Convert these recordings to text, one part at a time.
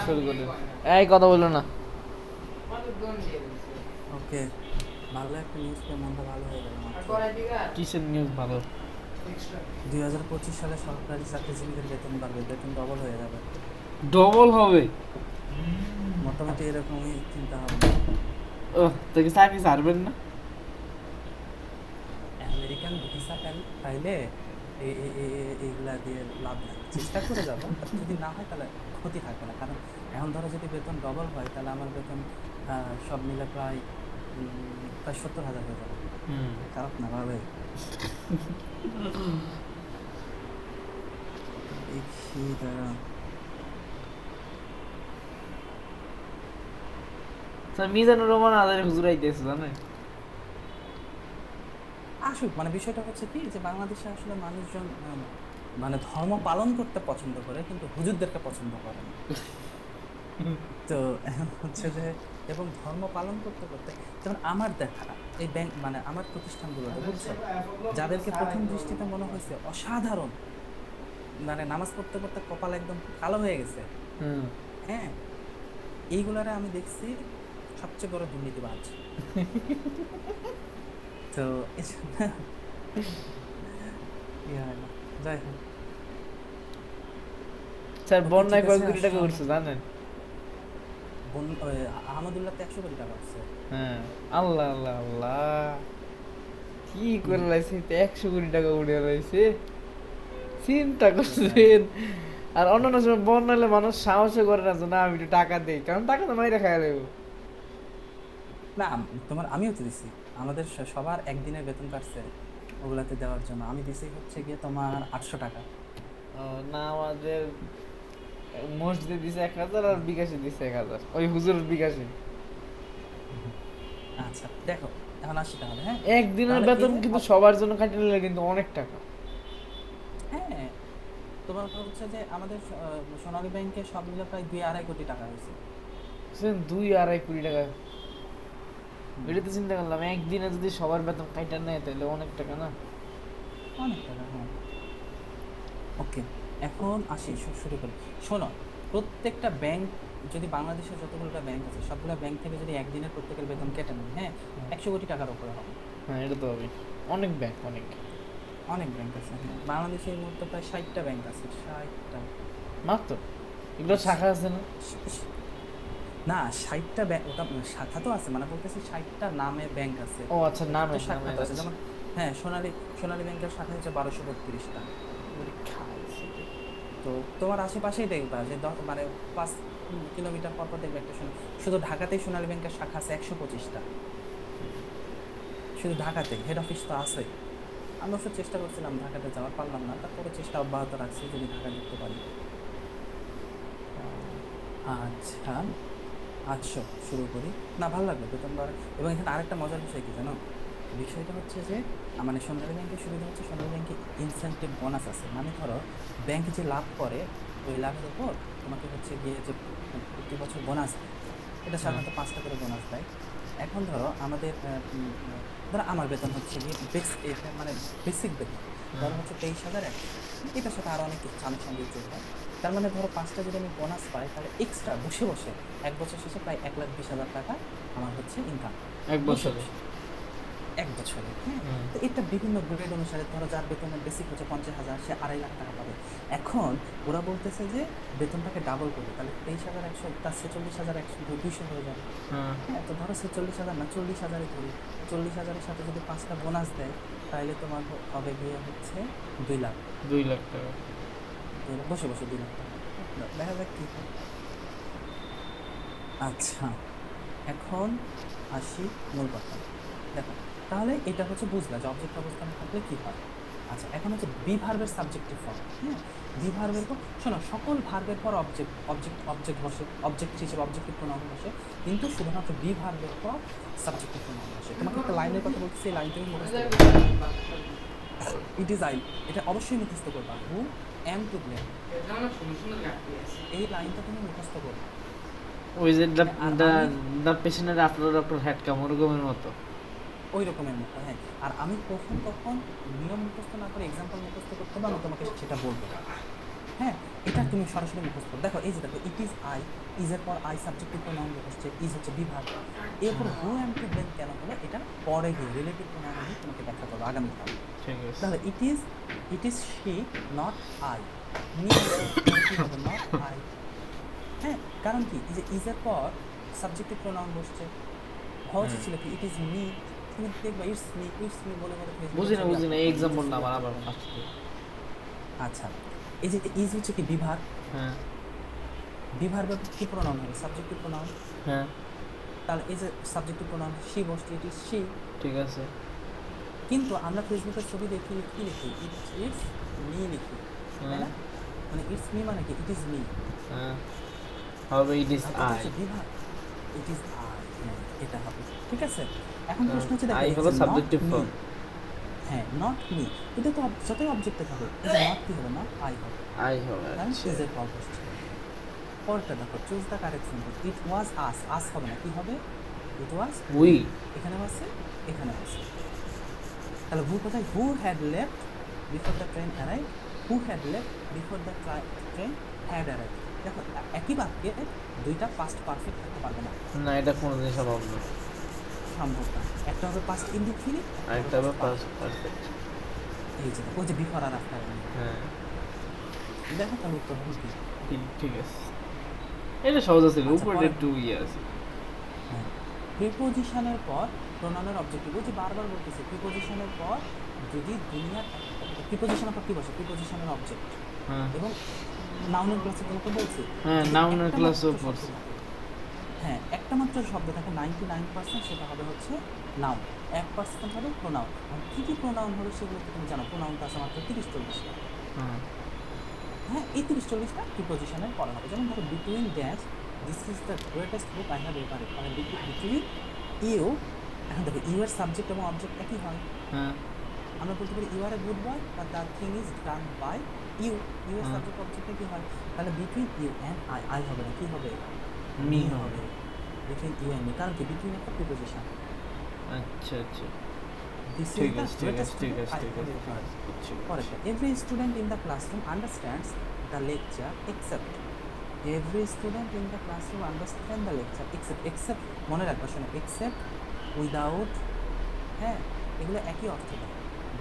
শুরু করে এই কথা বললো না। ওকে, ভালো একটা নিউজ পেয়ে মনটা ভালো হয়ে গেল মাত্র। কিসের নিউজ ভালো? 2025 সালে সরকারি চাকরিজীবীদের বেতন বাড়বে, বেতন ডবল হয়ে যাবে। ডবল হবে? মোটামুটি এরকমই চিন্তা ভাবনা। ও, তোকে চাকরি ছাড়বেন না? আমেরিকান ভিসা পাইলে এইগুলা দিয়ে লাভ নাই, চেষ্টা করে যাবো, আর যদি না হয় তাহলে ক্ষতি থাকবে না। কারণ এখন ধরো যদি বেতন ডবল হয় তাহলে আমার বেতন সব মিলে প্রায় 70,000 হয়ে যাবে। হুম। খারাপ না ভাবে দেখি তারা স্যার মিজানুর রহমান আদারে হুজুর আইতেছে জানেন? আসুক। মানে বিষয়টা হচ্ছে কি যে বাংলাদেশে আসলে মানুষজন মানে ধর্ম পালন করতে পছন্দ করে কিন্তু হুজুরদেরকে পছন্দ করে না। তো এখন হচ্ছে যে, এবং ধর্ম পালন করতে করতে, যেমন আমার দেখা এই ব্যাংক মানে আমার প্রতিষ্ঠানগুলোতে, বুঝছো, যাদেরকে প্রথম দৃষ্টিতে মনে হয়েছে অসাধারণ, মানে নামাজ পড়তে পড়তে কপাল একদম কালো হয়ে গেছে, হুম। হ্যাঁ, এইগুলারে আমি দেখছি সবচেয়ে বড় দুর্নীতিবাজ। তো এজন্য ইয়ে হয় না। যাই হোক, স্যার ওকে ঠিক বন্যায় কয় আছে, কোটি টাকা শোনো, উঠছে জানেন? আহমদুল্লাহ তো 100 কোটি টাকা আছে। হ্যাঁ। আল্লাহ আল্লাহ আল্লাহ, কি করে লাইছে 100 কোটি টাকা উড়ে লাইছে, চিন্তা সেটাই। করছেন? আর অন্যান্য সময় বন্যা হলে মানুষ সাহসও করে না যে না আমি একটু টাকা দেই, কারণ টাকা তো মাইরা খাই দেবো। না, তোমার আমিও তো দিছি, আমাদের সবার একদিনের বেতন কাটছে, ওগুলাতে দেওয়ার জন্য আমি দিছি হচ্ছে গিয়ে তোমার 800 টাকা। না আমাদের মসজিদে দিছে 1,000 আর বিকাশে দিছে 1,000, ওই হুজুরের বিকাশে। হুম। আচ্ছা দেখো, এখন আসি তাহলে, হ্যাঁ, একদিনের তাহলে এই বেতন যে কিন্তু সবার জন্য কাটিয়ে নিলে কিন্তু অনেক টাকা। হ্যাঁ, তোমার হচ্ছে যে আমাদের সোনালী ব্যাংকে সব মিলে প্রায় 2-2.5 কোটি টাকা হয়েছে। বুঝছেন, 2-2.5 কোটি টাকা। হুম, এটা তো চিন্তা করলাম, একদিনে যদি সবার বেতন কাইটা নেয় তাহলে অনেক টাকা না? অনেক টাকা, হ্যাঁ। ওকে, এখন আসি, শুরু করি। শোনো, প্রত্যেকটা ব্যাংক, যদি বাংলাদেশের যতগুলো ব্যাংক আছে সবগুলো ব্যাংক থেকে যদি একদিনের প্রত্যেকের বেতন কেটে নেয়, হ্যাঁ, 100 কোটি টাকার উপরে হবে। হ্যাঁ, এটা তো হবে। অনেক ব্যাংক, অনেক। অনেক ব্যাংক আছে, হ্যাঁ, বাংলাদেশে এই মুহূর্তে প্রায় 60টা ব্যাংক আছে, 60টা। মাত্র? এগুলো শাখা আছে না? না, 60টা ব্যাংক, ওটা শাখা তো আছে, মানে বলতেছি 60টা নামে ব্যাংক আছে, ও আচ্ছা, তো নামে শাখা নামে তো আছে, আছে। যেমন হ্যাঁ, সোনালী সোনালী ব্যাংকের শাখা হচ্ছে 1232টা। ওরে খাইছে রে। তো তোমার আশেপাশেই দেখবা যে মানে 5 কিলোমিটার পর পর দেখবে একটা শুধু ঢাকাতেই সোনালী ব্যাংকের শাখা আছে 125টা, শুধু ঢাকাতেই, হেড অফিস তো আছে। আমি অবশ্য চেষ্টা করছিলাম ঢাকাতে যাওয়ার, পারলাম না, তারপরে চেষ্টা অব্যাহত রাখছি যদি ঢাকা ঢুকতে পারি। আচ্ছা, আচ্ছা, শুরু করি। না, ভালো লাগলো বেতন বাড়ে। এবং এখানে আরেকটা মজার বিষয় কি জানো, বিষয়টা হচ্ছে যে মানে সোনালী ব্যাংকের সুবিধা হচ্ছে সোনালী ব্যাংকে ইনসেনটিভ বোনাস আছে। মানে ধরো ব্যাংক যে লাভ করে ওই লাভের উপর তোমাকে হচ্ছে গিয়ে যে প্রতি বছর বোনাস দেয়, এটা হ্যাঁ। সাধারণত 5টা করে বোনাস দেয়। এখন ধরো আমাদের ধরো আমার বেতন হচ্ছে গিয়ে মানে বেসিক বেতন হুম। ধরো হচ্ছে 23,100, এটার সাথে আরো অনেক কিছু আনুষঙ্গিক যোগ হয়। তার মানে ধরো 5টা যদি আমি বোনাস পাই তাহলে এক্সট্রা বসে বসে 1 বছর শেষে প্রায় 1,20,000 টাকা আমার হচ্ছে ইনকাম, এক বসে বছরে? বসে 1 বছরে, হ্যাঁ। হুম। তো এটা বিভিন্ন গ্রেড অনুসারে, ধরো যার বেতনের বেসিক হচ্ছে 50,000, সে 2.5 লাখ টাকা পাবে। এখন ওরা বলতেছে যে বেতনটাকে ডাবল করবে, তাহলে 23,100 তার 46,100, 200 হয়ে যাবে। হ্যাঁ। হ্যাঁ, তো ধরো 46,000 না, 40,000-ই ধরি। 40,000-এর সাথে যদি 5টা বোনাস দেয় তাহলে তোমার হবে গিয়ে হচ্ছে 2 লাখ। 2 লাখ টাকা। 2 লাখ, বসে বসে 2 লাখ টাকা। দেখা যাক কি হয়। আচ্ছা, এখন আসি মূল কথায়। দেখো, তাহলে এটা হচ্ছে বুঝলা যে অবজেক্ট অবস্থানে থাকলে কি হয়। আচ্ছা, এখন হচ্ছে বি ভার্বের সাবজেক্টিভ ফর্ম, হ্যাঁ। বি ভার্বের পর শোনো, সকল ভার্বের পর অবজেক্ট অবজেক্ট অবজেক্ট বসে, অবজেক্ট হিসেবে অবজেক্টিভ প্রোনাউন বসে, কিন্তু শুধুমাত্র বি ভার্বের পর সাবজেক্টিভ প্রোনাউন বসে। তোমাকে একটা লাইনের কথা বলতেছি, এই লাইন তুমি মুখস্থ করবে। ইট ইজ আই, এটা অবশ্যই মুখস্থ করবা। হু এম টু ব্লেম, এই লাইনটা তুমি মুখস্থ করবা। ওই যে হ্যাঁ, আর আমি দ্য পেশেন্টের আফটার ডক্টর হ্যাড কাম, ওরকমের মতো। ওই রকমের মতো, হ্যাঁ। আর আমি কখন কখন নিয়ম মুখস্থ না করে এক্সাম্পল মুখস্থ করতে হবে, আমি তোমাকে সেটা বলবো, হ্যাঁ। এটা তুমি সরাসরি মুখস্থ করো। দেখো, এই যে দেখো, ইট ইজ আই, ইজ এর পর আই সাবজেক্টিভ প্রোনাউন বসছে, ইজ হচ্ছে বিভার্ব। এরপর হু অ্যাম টু দেন কেন হলো, এটা পরে গিয়ে রিলেটিভ প্রোনাউন আমি তোমাকে ব্যাখ্যা করবো আগামীকাল। ঠিক আছে। তাহলে it is she not I, me কি হবে নট আই। হ্যাঁ, কারণ কি এই যে ইজের পর সাবজেক্টিভ প্রোনাউন বসছে, হচ্ছে ছিল কি ইট ইজ মি, তুমি দেখবা ইটস মি বলে বলে বুঝি না এই এক্সাম্পল না আমার আবার ফার্স্ট। আচ্ছা, এই যে ইজ হচ্ছে কি বিভার, হ্যাঁ বিভার্বের কি প্রোনাউন হবে সাবজেক্টিভ প্রোনাউন। হ্যাঁ তাহলে এই যে সাবজেক্টিভ প্রোনাউন শি বসছে, ইট ইজ শি। ঠিক আছে। কিন্তু আমরা ফেসবুকের ছবি দেখি কি লিখি, ইটস মি লিখি, তাই না? মানে ইটস মি মানে কি ইট ইজ মি। হ্যাঁ হবে ইট ইজ আই। বিভার ইট ইজ আই, এটা হবে। ঠিক আছে, এখন প্রশ্ন হচ্ছে দেখো আই হলো সাবজেক্টিভ not me, ফর্ম। হ্যাঁ নট মি, এটা তো যতই অবজেক্টিভ হবে এটা নট কি হবে, নট আই হবে, আই হবে। কারণ আচ্ছা ইজ এর পর বসছে। পরেরটা দেখো, চুজ দ্য কারেক্ট সেন্টেন্স। ইট ওয়াজ আস হবে না, কি হবে ইট ওয়াজ উই। এখানে আছে এখানে আছে। তাহলে হু কোথায়, who had left before the train arrive, who had left before the train had arrive. দেখো একই বাক্যে দুইটা পাস্ট পারফেক্ট থাকতে পারবে না, না এটা কোনোদিন সম্ভব না। সম্ভব না। একটা হবে পাস্ট ইনডিফিনিট, আরেকটা হবে পাস্ট পারফেক্ট। এই যে ওই যে বিফোর আর আফটার। হ্যাঁ দেখো তাহলে উত্তর হবে কি। ঠিক আছে, এটা সহজ আছে, আচ্ছা, উপরে পরে- একটু ইয়ে আছে। হ্যাঁ, প্রিপোজিশনের পর প্রোনাউনের অবজেক্টিভ, ওই যে বারবার বলতেছে প্রিপোজিশনের পর যদি দুনিয়ার প্রিপোজিশনের পর কি বসে, প্রিপোজিশনের অবজেক্ট হ্যাঁ এবং নাউনের ক্লাসে তোমাকে বলছি হ্যাঁ যদি নাউনের একটা ক্লাসও মাত্র পড়ছি। শব্দ থাকে, হ্যাঁ একটা মাত্র শব্দ থাকে 99% সেটা হবে হচ্ছে নাউন, 1% হবে প্রোনাউন। আর কী কী প্রোনাউন হবে সেগুলো তো তুমি জানো, প্রোনাউনটা আছে মাত্র 30-40টা। হ্যাঁ হ্যাঁ, এই 30-40টা প্রিপোজিশনের পরে হবে। যেমন ধরো between dash, this is the greatest book I have ever read, মানে বিটুইন ইউ। এখন দেখো ইউ এর সাবজেক্ট এবং অবজেক্ট একই হয়, হ্যাঁ আমরা বলতে পারি you R A good boy বা the thing is done by you, you এর হ্যাঁ। সাবজেক্ট অবজেক্ট একই হয়। তাহলে বিটুইন ইউ অ্যান্ড আই হবে না, কি হবে মি মি হবে। হবে, বিটুইন ইউ অ্যান্ড মি, কারণ কি বিটুইন একটা প্রিপোজিশন। আচ্ছা আচ্ছা দিস ইজ ঠিক দ্য আছে ঠিক আছে গ্রেটেস্ট ঠিক বুক আছে আই ঠিক হ্যাভ আছে এভার। ঠিক আছে। পরেরটা, every student in the classroom understands the lecture except, every student in the classroom understand the lecture except, except মনে রাখবা, শোনো এক্সেপ্ট, উইদাউট, হ্যাঁ এগুলো একই অর্থ দেয়।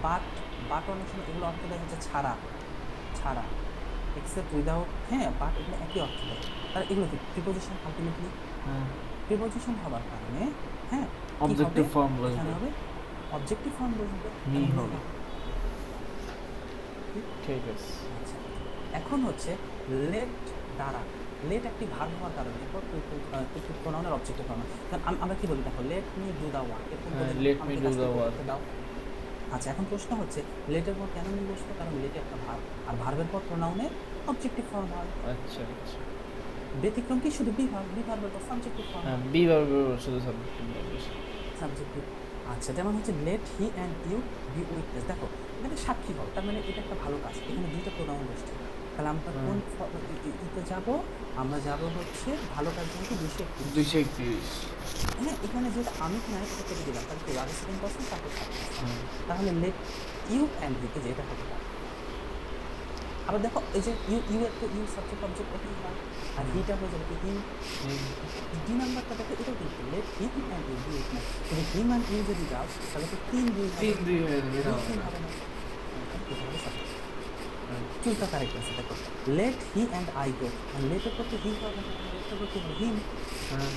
বাট অনেক সময় এগুলো অর্থ দেয় হচ্ছে ছাড়া, ছাড়া, এক্সেপ্ট উইদাউট, হ্যাঁ বাট এগুলো একই অর্থ দেয়। তাহলে এগুলো কি প্রিপোজিশন, আলটিমেটলি হ্যাঁ প্রিপোজিশন হবার কারণে হ্যাঁ অবজেক্টিভ ফর্ম এখানে বসবে। হবে অবজেক্টিভ ফর্ম বসবে, মি কারণ হবে। ঠিক আছে। আচ্ছা, এখন হচ্ছে লেট দ্বারা, লেট একটি ভার্ব হওয়ার কারণে এরপর প্রোনাউনের অবজেক্টিভ ফর্ম। কারণ আমরা কি বলি দেখো, let me do the work, এরকম হ্যাঁ বলি লেট মি আমাকে ডু কাজটা দ্য করতে ওয়ার্ক। দাও। আচ্ছা, এখন প্রশ্ন হচ্ছে লেটের পর কেন মি বসবে, কারণ লেটে একটা ভার্ব, আর ভার্বের পর প্রোনাউনের অবজেক্টিভ ফর্ম হয়। আচ্ছা আচ্ছা ব্যতিক্রম কি শুধু বিভার্বের পর সাবজেক্টিভ ফর্ম, হ্যাঁ বি ভার্ব শুধু সাবজেক্ট। সাবজেক্টিভ। আচ্ছা, যেমন হচ্ছে let he and you be witness, দেখো এখানে সাক্ষী হও, তার মানে এটা একটা ভালো কাজ, এখানে দুইটা প্রোনাউন বসছে। তাহলে আমরা কোন ইতে যাব, আমরা যাব হচ্ছে ভালো কাজ জন্য 231। 231। হ্যাঁ, এখানে যেটা আমি কি নাই এটা কেটে দিলাম, তাহলে কি আগে সেকেন্ড পারসন তারপর তাহলে লেট ইউ অ্যান্ড হি, যে এটা হবে না। আবার দেখো এই যে ইউ এর তো ইউ সাবজেক্ট অবজেক্ট একই হয়, আর হিটা হয়ে যাবে কি হিম। ডি নাম্বারটা দেখো এটাও কিন্তু let him and you be witness, তুমি হিম অ্যান্ড ইউ যদি দাও তাহলে তো 3-2 হবে, 3-2 হয়ে যাবে। এটা হবে 3 না। হবে না। এটা হবে সাবজেক্ট। চুজ দ্য কারেক্ট আছে, দেখো let he and I go, লেটের পর হি হবে না, লেটের পর হবে হিম। হ্যাঁ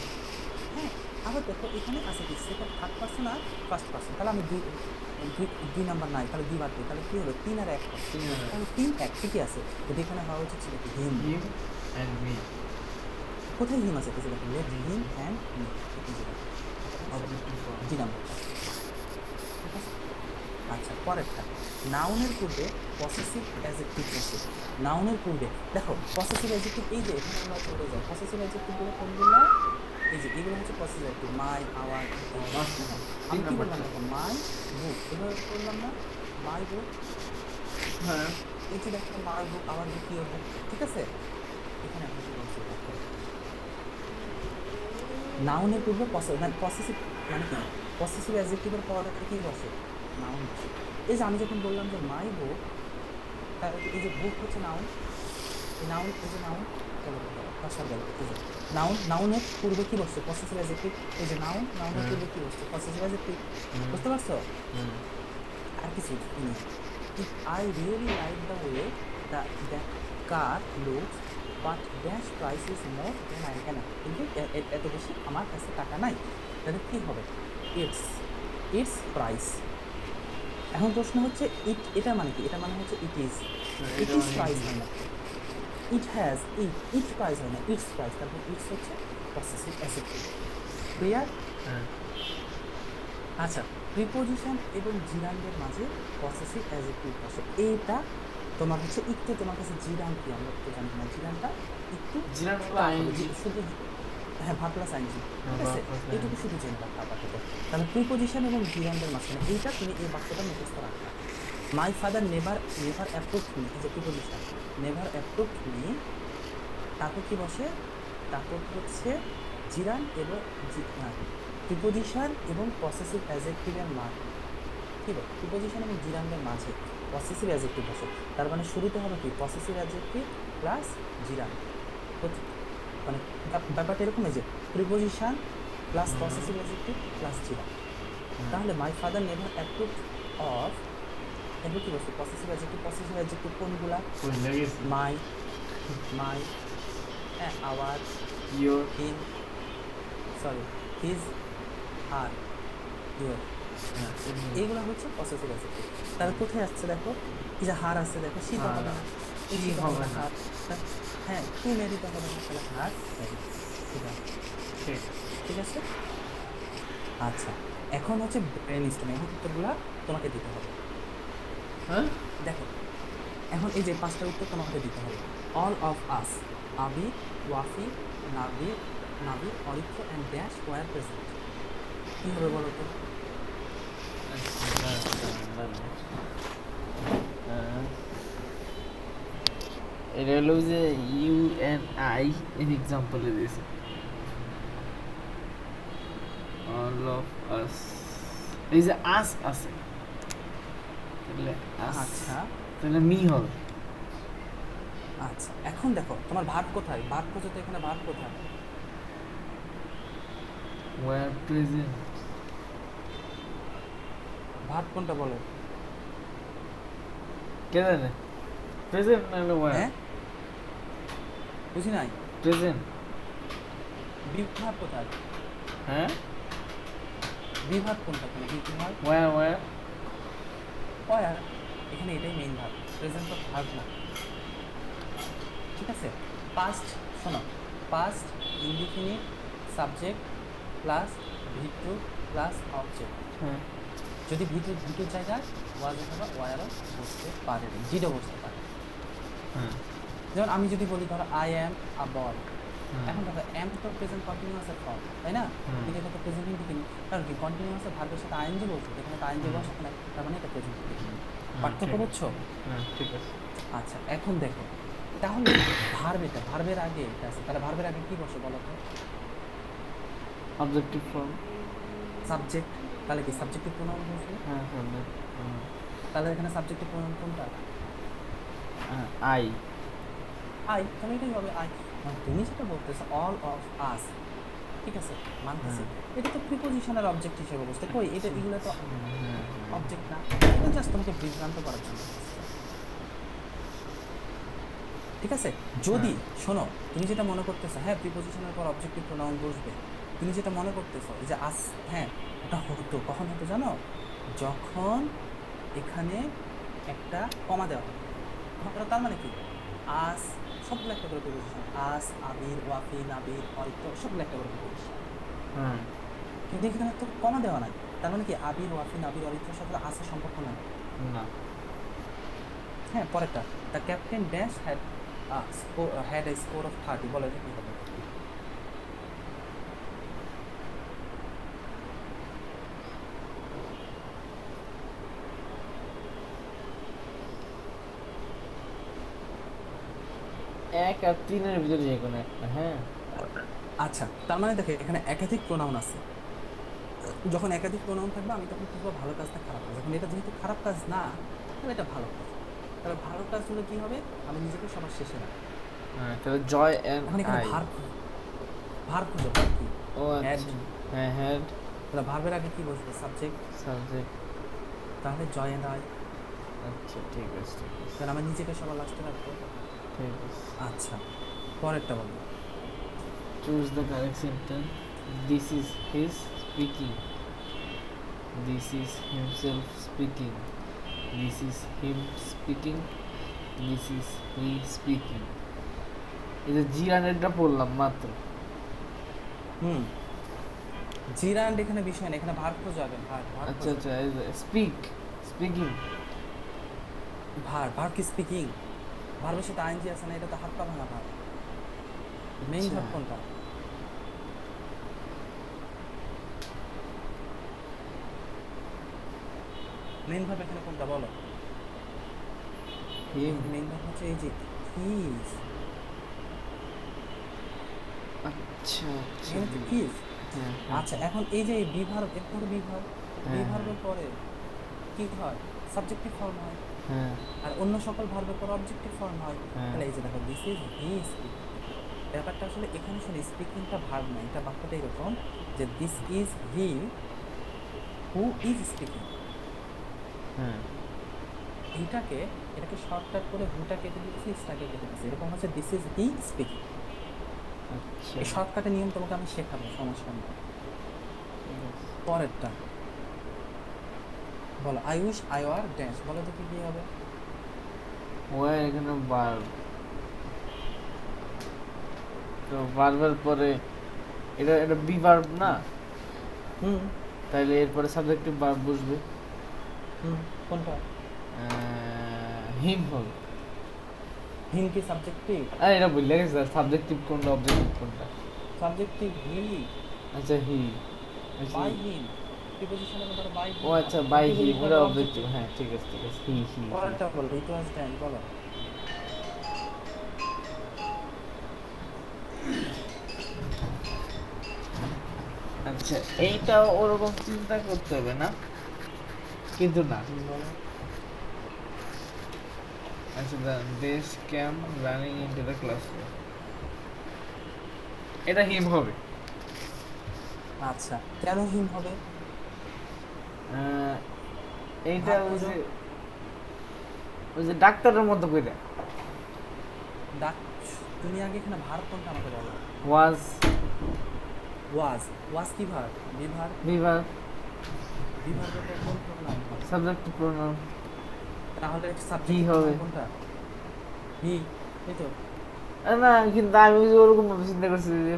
হ্যাঁ, আবার দেখো এখানে আছে কি সেকেন্ড থার্ড পার্সন আর ফার্স্ট পার্সন, তাহলে আমি দুই নাম্বার নাই, তাহলে 2 বাদ দিই, তাহলে কি হলো 3 আর 1, তাহলে 3-1 ঠিকই আছে। কিন্তু এখানে হওয়া উচিত ছিল কি হিম। হিম এন্ড মি। কোথায় হিম আছে, কিছু দেখো late him and me, objective form. 2 number. ঠিক আছে, আচ্ছা পরেরটা, নাউনের পূর্বে পসেসিভ অ্যাডজেক্টিভ বসে। নাউনের পূর্বে দেখো পসেসিভ অ্যাডজেক্টিভ, এই যে এখানে আমরা চলে যাই, পসেসিভ অ্যাডজেক্টিভগুলো কোনগুলো, এই যে এগুলো হচ্ছে পসেসিভ অ্যাডজেক্টিভ, মাই, আওয়ার। আমি কি বললাম দেখো, মাই বুক, এভাবে বললাম না, মাই বুক, হ্যাঁ এই যে দেখো মাই বুক, আওয়ার বুক, ইওর বুক। ঠিক আছে, এখানে আমরা কি বলছি দেখো, নাউনের পূর্বে পসেসিভ মানে কি, পসেসিভ অ্যাডজেক্টিভের পরে কি বসে, নাউন বসে। এই যে আমি যখন বললাম যে মাই বুক, তার এই যে বুক হচ্ছে নাউন, এই নাউন এই যে নাউন, চলো কাসার গেল নাউন, নাউনের পূর্বে কি বসছে পসেসিভ অ্যাডজেক্টিভ, এই যে নাউন, নাউনের পূর্বে কি বসছে পসেসিভ অ্যাডজেক্টিভ, বুঝতে পারছো? আর কিছু if I really like the way the that car looks but dash price is more than I can, কিন্তু এত বেশি আমার কাছে টাকা নাই, তাহলে কি হবে? It's, it's price. এখন প্রশ্ন হচ্ছে ইট, এটা মানে কি? এটা মানে হচ্ছে it is, it is price হয় না, it has, it, it price হয় না, ইটস প্রাইস, তারপর ইটস হচ্ছে পসেসিভ অ্যাডজেক্টিভ। ক্লিয়ার? আচ্ছা, প্রিপোজিশন এবং জিরান্ডের মাঝে পসেসিভ অ্যাডজেক্টিভ বসে, এইটা তোমার হচ্ছে একটু, তোমার কাছে জিরান কি আমরা তো জানি না, জিরানটা একটু জিরান হলো tough হবে, আইএনজি। শুধু হ্যাঁ ভার্ব প্লাস আইএনজি, ঠিক আছে, verb plus এইটুকু ing। শুধু জেনে রাখা আপাতত। তাহলে প্রিপোজিশন এবং জিরান্ডের মাঝখানে এইটা তুমি এই বাক্যটা মুখস্থ রাখবা। মাই father never, never approved me, এই যে প্রিপোজিশন, নেভার অ্যাপ্রুভড মি, তারপর কি বসে? তারপর হচ্ছে জিরান এবং প্রিপোজিশন এবং পসেসিভ অ্যাডজেক্টিভের মাঝে, ঠিক আছে, প্রিপোজিশন এবং জিরান্ডের মাঝে পসেসিভ অ্যাডজেক্টিভ বসে, তার মানে শুরুতে হবে কি পসেসিভ অ্যাডজেক্টিভ প্লাস জিরান, মানে ব্যাপারটা এরকম, এই যে preposition plus possessive adjective plus gerund. তাহলে my father never approve of, এরপর কি বসে? পসেসিভ অ্যাডজেক্টিভ কোনগুলা? মাই, মাই, হ্যাঁ, our, your. Him, sorry, his, আর, ইয়োর, এইগুলো হচ্ছে পসেসিভ অ্যাডজেক্টিভ। তাহলে কোথায় আসছে দেখো, এই যে হার আসছে দেখো, শীত হবে না, এই শীত হবে না, হার, হ্যাঁ, কি মেরিতে হবে না, তাহলে হার মেরি, ঠিক আছে, ঠিক আছে। আচ্ছা, এখন হচ্ছে ব্রেন স্টর্মিং, এখন উত্তরগুলা তোমাকে দিতে হবে। হ্যাঁ, দেখো এখন এই যে পাঁচটা উত্তর তোমাকে দিতে হবে। অল অফ আস, আবি, ওয়াফি, নাবি, নাবি, Aritra and dash were present, কি হবে বলো তো? এটা হলো যে ইউ এন্ড আই এন এক্সাম্পলে দিয়েছে। অল অফ আস, এই যে আস আছে, তাহলে আস, আচ্ছা তাহলে মি হবে। আচ্ছা, এখন দেখো তোমার ভার্ব কোথায়? ভার্ব খোঁজো তো, এখানে ভার্ব কোথায়? Were present. ভার্ব কোনটা বলো? কে জানে? প্রেজেন্ট না হলো ওয়ার? হ্যাঁ, বুঝি নাই, প্রেজেন্ট। বিভাগ কোথায়? হ্যাঁ, বিভাগ কোনটা? এখানে বিভাগ ওয়ার ওয়ার। ওয়ার, এখানে এটাই মেইন ভার্ব, প্রেজেন্ট তো ভার্ব না, ঠিক আছে। পাস্ট, শোনো, past indefinite subject plus V2 plus object, হ্যাঁ, যদি ভিটুর জায়গায় ওয়াজ অথবা ওয়ারও বসতে পারে, ডিডও বসতে পারে। হ্যাঁ, যেমন আমি যদি বলি ধরো আই অ্যাম আ বয়, হ্যাঁ, এখন দেখো এম তো প্রেজেন্ট কন্টিনিউয়াসের ফর্ম, তাই না? হুম। কিন্তু এটা তো প্রেজেন্ট ইনডিফিনিট, কারণ কি কন্টিনিউয়াসের ভার্বের সাথে আইএনজি বলছো, এখানে তো আইএনজি বসে না, তার মানে এটা প্রেজেন্ট ইনডিফিনিট। পার্থক্য ঠিক বুঝছো? হ্যাঁ, ঠিক আছে। আচ্ছা, এখন দেখো তাহলে ভার্ব, এটা ভার্বের আগে এটা আছে, তাহলে ভার্বের আগে কি বসে বলো তো? Objective form. সাবজেক্ট, তাহলে কি সাবজেক্টিভ প্রোনাউন বসবে? হ্যাঁ, সাবজেক্ট। তাহলে এখানে সাবজেক্টিভ প্রোনাউন কোনটা? আই। আই, তাহলে এটাই হবে আই। তুমি যেটা বলতেছো অল অফ আস, ঠিক আছে, মানতেছি, এটা তো প্রিপোজিশনের অবজেক্ট হিসেবে বসতে, কই এটা, এগুলো তো অবজেক্ট না, এটা জাস্ট তোমাকে বিভ্রান্ত করার জন্য, ঠিক আছে। যদি শোনো, তুমি যেটা মনে করতেছো হ্যাঁ প্রিপোজিশনের পর অবজেক্টিভ প্রোনাউন বসবে, তুমি যেটা মনে করতেছো যে আস, হ্যাঁ ওটা হতো, কখন হতো জানো? যখন এখানে একটা কমা দেওয়া হবে, তার মানে কি আস, সবগুলো একটা করে প্রিপোজিশন, আস, আবির, ওয়াফি, নাবির, অরিত্র, সবগুলো একটা করে প্রিপোজিশন, হ্যাঁ, কিন্তু এখানে তো কমা দেওয়া নাই, তার মানে কি আবির, ওয়াফি, নাবির, অরিত্রের সাথে আসের সম্পর্ক নাই। না। হ্যাঁ, পরেরটা, the captain dash had a score of 30, বলো এটা কি হবে? এক আর তিনের ভিতরে যে কোনো একটা। হ্যাঁ, আচ্ছা, তার মানে দেখো এখানে একাধিক প্রোনাউন আছে, যখন একাধিক প্রোনাউন থাকবে আমি তখন বুঝবো ভালো কাজ না খারাপ কাজ, এখন এটা যেহেতু খারাপ কাজ না, তাহলে এটা ভালো কাজ, তাহলে ভালো কাজ হলে কি হবে? আমি নিজেকে সবার শেষে রাখবো, হ্যাঁ তাহলে জয় এন্ড এখন এখানে আই। ভার্ব খুঁজো, ভার্ব কি? ও হ্যাড। আচ্ছা, হ্যাঁ হ্যাড তাহলে ভার্বের আগে কি বসবে? সাবজেক্ট। সাবজেক্ট। তাহলে জয় এন্ড আই। আচ্ছা ঠিক আছে ঠিক আছে তাহলে আমার নিজেকে সবার লাস্টে রাখবো। ঠিক আছে। আচ্ছা, পরেরটা বলো। Choose the correct sentence. This is his speaking, this is himself speaking, this is him speaking, this is he speaking. এই যে জিরানেরটা পড়লাম মাত্র। হুম, জিরা এন্ড এখানে বিষয় না, এখানে ভার্ব খোঁজো আগে। ভার্ব আচ্ছা আচ্ছা, স্পিক স্পিকিং। ভার্ব কি স্পিকিং? ভার্বের সাথে আইএনজি আছে না, এটা তো হাত পা ভাঙা ভার্ব। মেইন আচ্ছা। ভার্ব কোনটা? মেইন ভার্ব এখানে কোনটা বলো? হিম। মেইন ভার্ব হচ্ছে এই যে হিজ। আচ্ছা আচ্ছা এখানে তো হিজ। হ্যাঁ আচ্ছা, এখন এই যে বি ভার্ব, এর পরে বি ভার্ব, বি হ্যাঁ ভার্বের পরে কি হয়? সাবজেক্টিভ ফর্ম হয়। হ্যাঁ আর অন্য সকল ভার্বের পর অবজেক্টিভ ফর্ম হয়। হ্যাঁ। তাহলে এই যে দেখো, দিস ইজ হি স্পিকিং। ব্যাপারটা আসলে এখানে শুনে স্পিকিংটা ভার্ব না, এটা বাক্যটা এরকম যে this is he who is speaking. হ্যাঁ এটাকে শর্টকাট করে হুটা কেটে দিচ্ছি, ইসটাকে কেটে দিচ্ছি, এরকম হচ্ছে দিস ইজ হি স্পিকিং। আচ্ছা এই শর্টকাটের নিয়ম তোমাকে আমি শেখাবো, সমস্যা নেই। ঠিক আছে। পরেরটা বলো, I wish I were dash. বলো তো কি হবে? ওয়ার এখানে ভার্ব, তো ভার্বের পরে এটা এটা বি ভার্ব না, হুম তাইলে এরপরে সাবজেক্টিভ ভার্ব বসবে। হুম, কোনটা? হিম হবে। হিম কি সাবজেক্টিভ? আরে এটা ভুলে গেছি স্যার, সাবজেক্টিভ কোনটা অবজেক্টিভ কোনটা। সাবজেক্টিভ হি, আচ্ছা হি। By him. প্রিপজিশনের ধরো বাই ও হিম, আচ্ছা বাই কি হিম, বুঝি ওটা করবে অবজেক্টিভ। অবজেক্টিভ। হ্যাঁ ঠিক আছে ঠিক আছে, হি হি হি। পরেরটা বলো, ইট ওয়াজ ড্যান। বলো। আচ্ছা এইটা ওরকম চিন্তা করতে হবে না, কিন্তু না। বলো। আচ্ছা দেশ ক্যাম রানিং ইনটু দ্য ক্লাসরুম, এটা হিম হবে। আচ্ছা, কেন হিম হবে? এইটা ভাব ওই খুঁজো। যে ওই যে ডাক্তারের মতো করে ডাক। তুমি আগে এখানে ভার্ব কোনটা আমাকে বলো। ওয়াজ ওয়াজ। ওয়াজ কি ভার্ব? Be verb. বিভাগ বি ভার্বের পর কোন প্রোনাউন হয়? সাবজেক্টিভ প্রোনাউন তাহলে কি সাবজেক্টিভ হবে? প্রোনাউন কোনটা? হি। এই তো। না কিন্তু আমি ওই যে ওরকম ভাবে চিন্তা করছি যে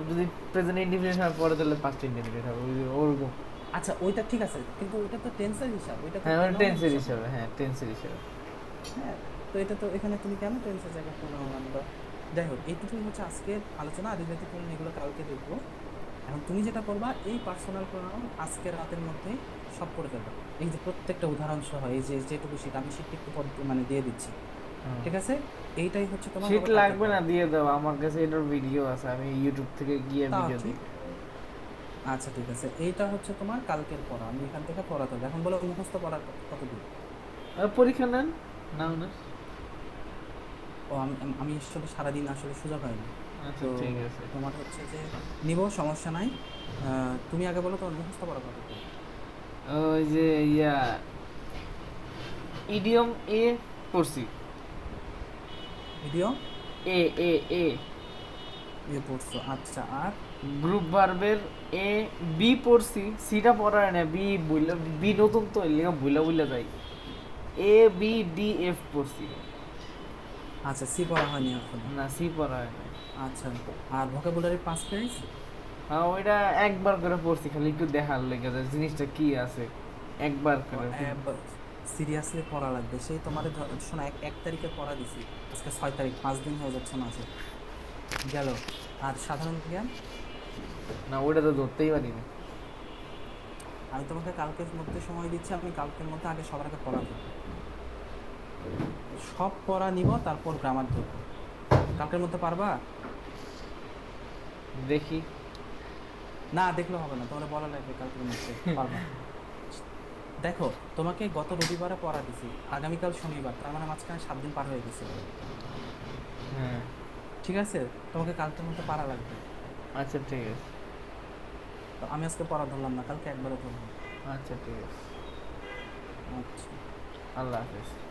যদি প্রেজেন্ট ইন্ডিফিনিট হয় পরে তাহলে পাস্ট ইন্ডিফিনিট হবে, ওই যে ওরকম। আচ্ছা, ওইটা ঠিক আছে, কিন্তু ওইটা তো টেন্সের হিসাব, ওইটা তো হ্যাঁ মানে pronoun এর টেন্সের হিসাব হিসাবে, না। হ্যাঁ টেন্সের হিসাবে। হ্যাঁ, তো এটা তো এখানে তুমি কেন টেন্সের জায়গায় প্রোনাউন আনবা? যাই হোক, এইটুকুই হচ্ছে আজকের আলোচনা। আর রিলেটিভ প্রোনাউন এগুলো কালকে দেখবো। এখন তুমি যেটা করবা, এই পার্সোনাল প্রোনাউন আজকের রাতের মধ্যেই সব করে ফেলবা। এই যে প্রত্যেকটা উদাহরণ সহ এই যে যেটুকু শীত, আমি শীত একটু মানে দিয়ে দিচ্ছি, ঠিক আছে? এইটাই হচ্ছে তোমার শীত হবে লাগবে কালকের না, পড়া। দিয়ে দাও, আমার কাছে এটার ভিডিও আছে, আমি ইউটিউব থেকে গিয়ে তাও ভিডিও ঠিক। দেখি। আচ্ছা ঠিক আছে, এইটা হচ্ছে তোমার কালকের পড়া, আমি এখান থেকে পড়াতে হবে। এখন বলো, মুখস্থ পড়ার কতদূর? পরীক্ষা নেন নাও না। ও আমি আমি আসলে সারাদিন আসলে সুযোগ হয়নি। আচ্ছা তো ঠিক আছে। তোমার হচ্ছে যে নিব, সমস্যা নাই। তুমি আগে বলো তোমার মুখস্থ পড়া কতদূর? ওই যে ইয়া ইডিয়ম এ পড়ছি। ভিডিও এ এ এ ইয়ে পড়ছো, আচ্ছা। আর গ্রুপ ভার্বের এ বি পড়ছি, সিটা পড়া হয় না, বি বুইলা, বি নতুন তো এর লিগা বুইলা বুইলা যাই। এ বি ডি এফ পড়ছি। আচ্ছা, সি পড়া হয়নি এখনো। না সি পড়া হয় না। আচ্ছা, আর ভোকাবুলারি পাঁচ পেজ? হ্যাঁ ওইটা একবার করে পড়ছি, খালি একটু দেখার লেগে যায় জিনিসটা কি আছে, একবার করে। সিরিয়াসলি পড়া লাগবে। সেই তোমার শোনা, এক তারিখে পড়া দিছি, আজকে 6 তারিখ, 5 দিন হয়ে যাচ্ছে মাসে গেল। আর সাধারণ জ্ঞান না ওইটা তো ধরতেই পারি না। আমি তোমাকে কালকের মধ্যে সময় দিচ্ছি, আমি কালকের মধ্যে আগে সবার আগে পড়া দেবো, সব পড়া নিব, তারপর গ্রামার ধরবো। কালকের মধ্যে পারবা? দেখি। না দেখলে হবে না, তোমার বলা লাগবে কালকের মধ্যে পারবা। দেখো, তোমাকে গত রবিবারে পড়া দিছি, আগামীকাল শনিবার, তার মানে মাঝখানে 7 দিন পার হয়ে গেছে। হ্যাঁ ঠিক আছে, তোমাকে কালকের মধ্যে পারা লাগবে। আচ্ছা ঠিক আছে। তো আমি আজকে পড়া ধরলাম না, কালকে একবারে ধরবো। আচ্ছা ঠিক আছে। আচ্ছা। আল্লাহ হাফেজ।